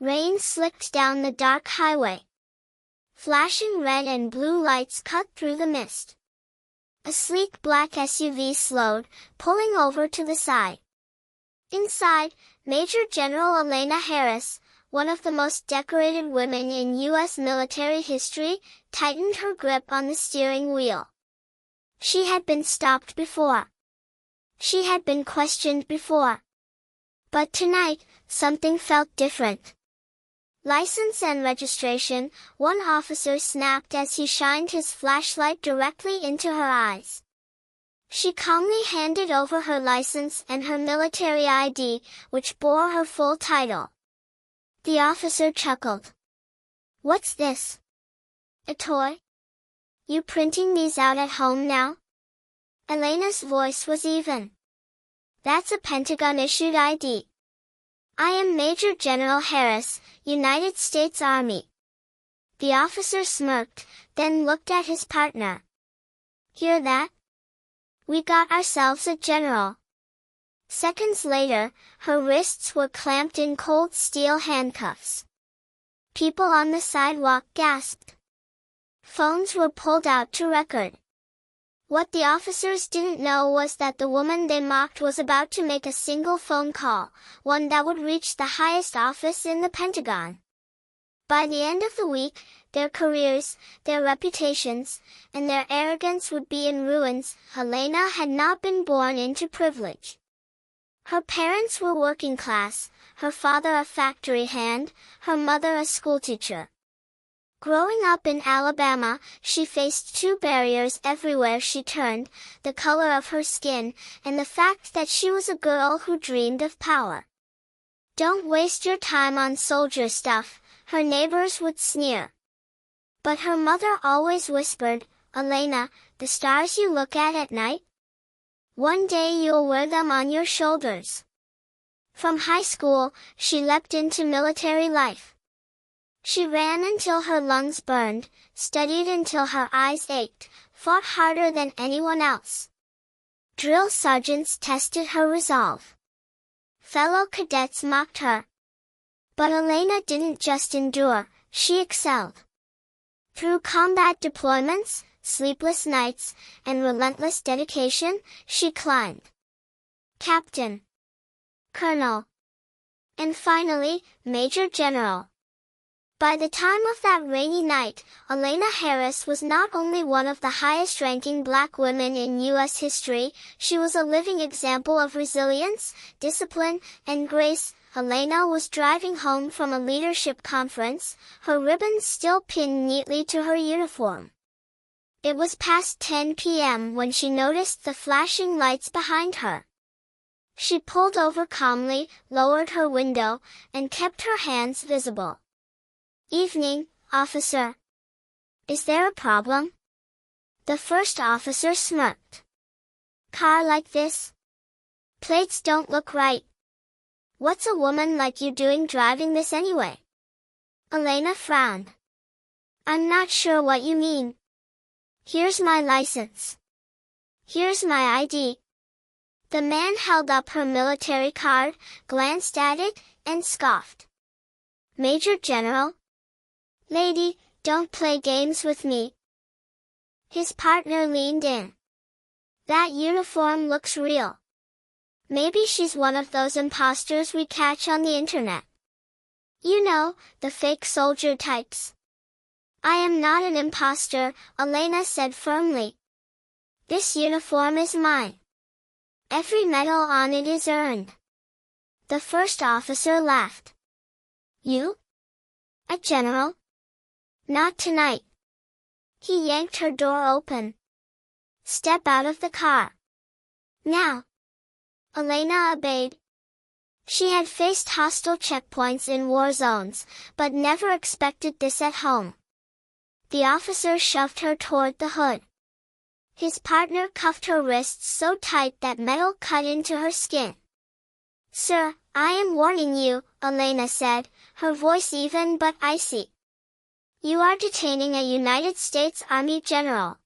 Rain slicked down the dark highway. Flashing red and blue lights cut through the mist. A sleek black SUV slowed, pulling over to the side. Inside, Major General Elena Harris, one of the most decorated women in U.S. military history, tightened her grip on the steering wheel. She had been stopped before. She had been questioned before. But tonight, something felt different. License and registration, one officer snapped as he shined his flashlight directly into her eyes. She calmly handed over her license and her military ID, which bore her full title. The officer chuckled. "What's this? A toy? You printing these out at home now?" Elena's voice was even. "That's a Pentagon-issued ID. I am Major General Harris, United States Army." The officer smirked, then looked at his partner. "Hear that? We got ourselves a general." Seconds later, her wrists were clamped in cold steel handcuffs. People on the sidewalk gasped. Phones were pulled out to record. What the officers didn't know was that the woman they mocked was about to make a single phone call, one that would reach the highest office in the Pentagon. By the end of the week, their careers, their reputations, and their arrogance would be in ruins. Elena had not been born into privilege. Her parents were working class, her father a factory hand, her mother a schoolteacher. Growing up in Alabama, she faced two barriers everywhere she turned, the color of her skin, and the fact that she was a girl who dreamed of power. "Don't waste your time on soldier stuff," her neighbors would sneer. But her mother always whispered, "Elena, the stars you look at night? One day you'll wear them on your shoulders." From high school, she leapt into military life. She ran until her lungs burned, studied until her eyes ached, fought harder than anyone else. Drill sergeants tested her resolve. Fellow cadets mocked her. But Elena didn't just endure, she excelled. Through combat deployments, sleepless nights, and relentless dedication, she climbed. Captain. Colonel. And finally, Major General. By the time of that rainy night, Elena Harris was not only one of the highest-ranking black women in U.S. history, she was a living example of resilience, discipline, and grace. Elena was driving home from a leadership conference, her ribbons still pinned neatly to her uniform. It was past 10 p.m. when she noticed the flashing lights behind her. She pulled over calmly, lowered her window, and kept her hands visible. "Evening, officer. Is there a problem?" The first officer smirked. "Car like this? Plates don't look right. What's a woman like you doing driving this anyway?" Elena frowned. "I'm not sure what you mean. Here's my license. Here's my ID." The man held up her military card, glanced at it, and scoffed. "Major General? Lady, don't play games with me." His partner leaned in. "That uniform looks real. Maybe she's one of those imposters we catch on the internet. You know, the fake soldier types." "I am not an imposter," Elena said firmly. "This uniform is mine. Every medal on it is earned." The first officer laughed. "You? A general? Not tonight." He yanked her door open. "Step out of the car. Now." Elena obeyed. She had faced hostile checkpoints in war zones, but never expected this at home. The officer shoved her toward the hood. His partner cuffed her wrists so tight that metal cut into her skin. "Sir, I am warning you," Elena said, her voice even but icy. "You are detaining a United States Army general.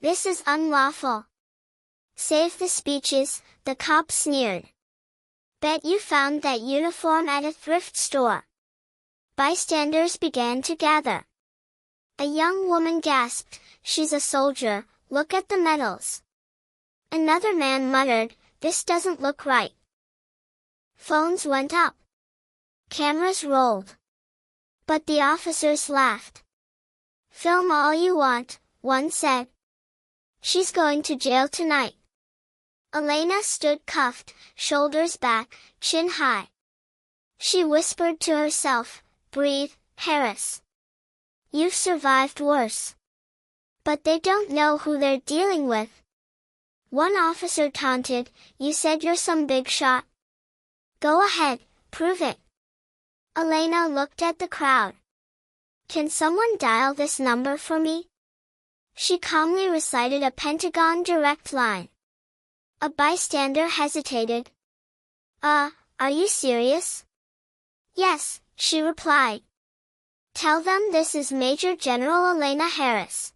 This is unlawful." "Save the speeches," the cop sneered. "Bet you found that uniform at a thrift store." Bystanders began to gather. A young woman gasped, "She's a soldier, look at the medals." Another man muttered, "This doesn't look right." Phones went up. Cameras rolled. But the officers laughed. "Film all you want," one said. "She's going to jail tonight." Elena stood cuffed, shoulders back, chin high. She whispered to herself, "Breathe, Harris. You've survived worse." But they don't know who they're dealing with. One officer taunted, "You said you're some big shot. Go ahead, prove it." Elena looked at the crowd. "Can someone dial this number for me?" She calmly recited a Pentagon direct line. A bystander hesitated. Are you serious?" "Yes," she replied. "Tell them this is Major General Elena Harris."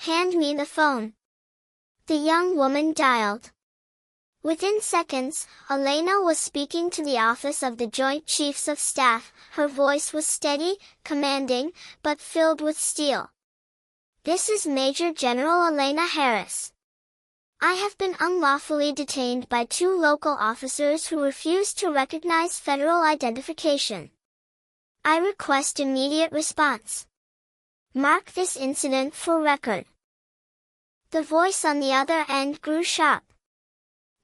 "Hand me the phone." The young woman dialed. Within seconds, Elena was speaking to the office of the Joint Chiefs of Staff. Her voice was steady, commanding, but filled with steel. "This is Major General Elena Harris. I have been unlawfully detained by 2 local officers who refused to recognize federal identification. I request immediate response. Mark this incident for record." The voice on the other end grew sharp.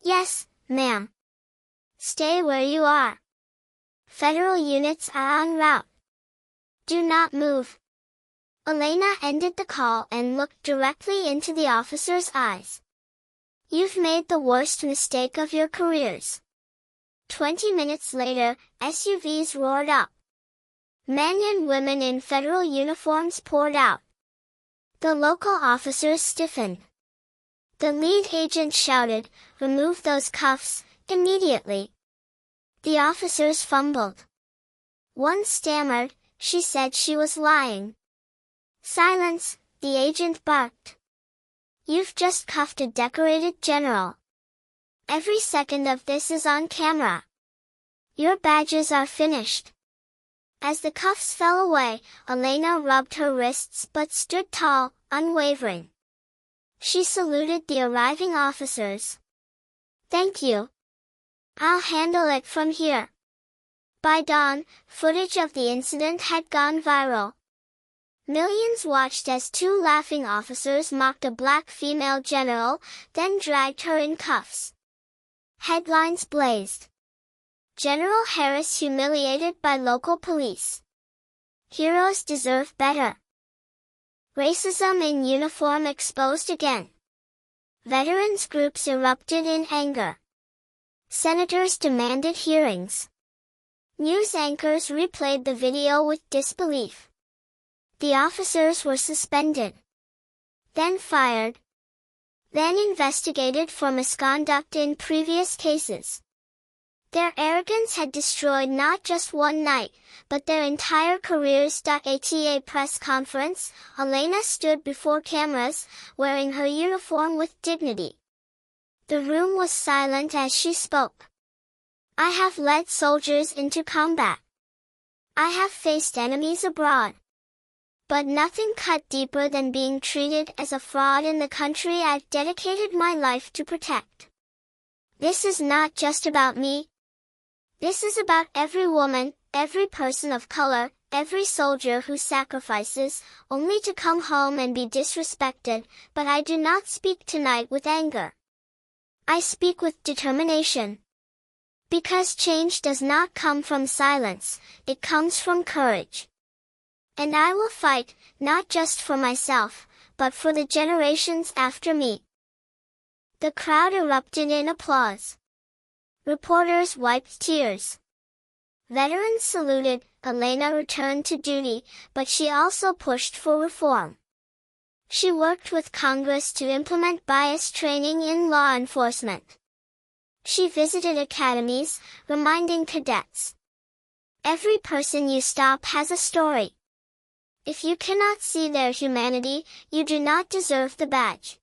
"Yes, ma'am. Stay where you are. Federal units are en route. Do not move." Elena ended the call and looked directly into the officer's eyes. "You've made the worst mistake of your careers." 20 minutes later, SUVs roared up. Men and women in federal uniforms poured out. The local officers stiffened. The lead agent shouted, "Remove those cuffs, immediately." The officers fumbled. One stammered, she said she was lying. "Silence," the agent barked. "You've just cuffed a decorated general. Every second of this is on camera. Your badges are finished." As the cuffs fell away, Elena rubbed her wrists but stood tall, unwavering. She saluted the arriving officers. "Thank you. I'll handle it from here." By dawn, footage of the incident had gone viral. Millions watched as 2 laughing officers mocked a black female general, then dragged her in cuffs. Headlines blazed. General Harris humiliated by local police. Heroes deserve better. Racism in uniform exposed again. Veterans groups erupted in anger. Senators demanded hearings. News anchors replayed the video with disbelief. The officers were suspended. Then fired. Then investigated for misconduct in previous cases. Their arrogance had destroyed not just one night, but their entire careers. At a press conference, Elena stood before cameras, wearing her uniform with dignity. The room was silent as she spoke. "I have led soldiers into combat. I have faced enemies abroad. But nothing cut deeper than being treated as a fraud in the country I've dedicated my life to protect. This is not just about me. This is about every woman, every person of color, every soldier who sacrifices, only to come home and be disrespected. But I do not speak tonight with anger. I speak with determination. Because change does not come from silence, it comes from courage. And I will fight, not just for myself, but for the generations after me." The crowd erupted in applause. Reporters wiped tears. Veterans saluted. Elena returned to duty, but she also pushed for reform. She worked with Congress to implement bias training in law enforcement. She visited academies, reminding cadets, "Every person you stop has a story. If you cannot see their humanity, you do not deserve the badge."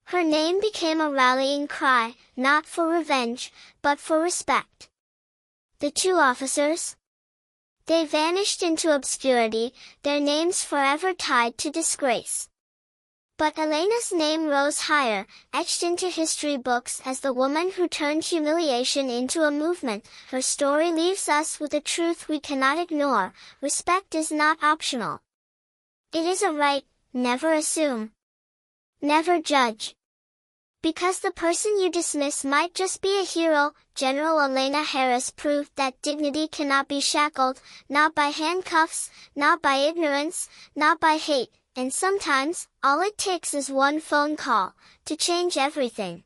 Her name became a rallying cry, not for revenge, but for respect. The 2 officers? They vanished into obscurity, their names forever tied to disgrace. But Elena's name rose higher, etched into history books as the woman who turned humiliation into a movement. Her story leaves us with a truth we cannot ignore: respect is not optional. It is a right. Never assume. Never judge. Because the person you dismiss might just be a hero. General Elena Harris proved that dignity cannot be shackled, not by handcuffs, not by ignorance, not by hate. And sometimes, all it takes is one phone call to change everything.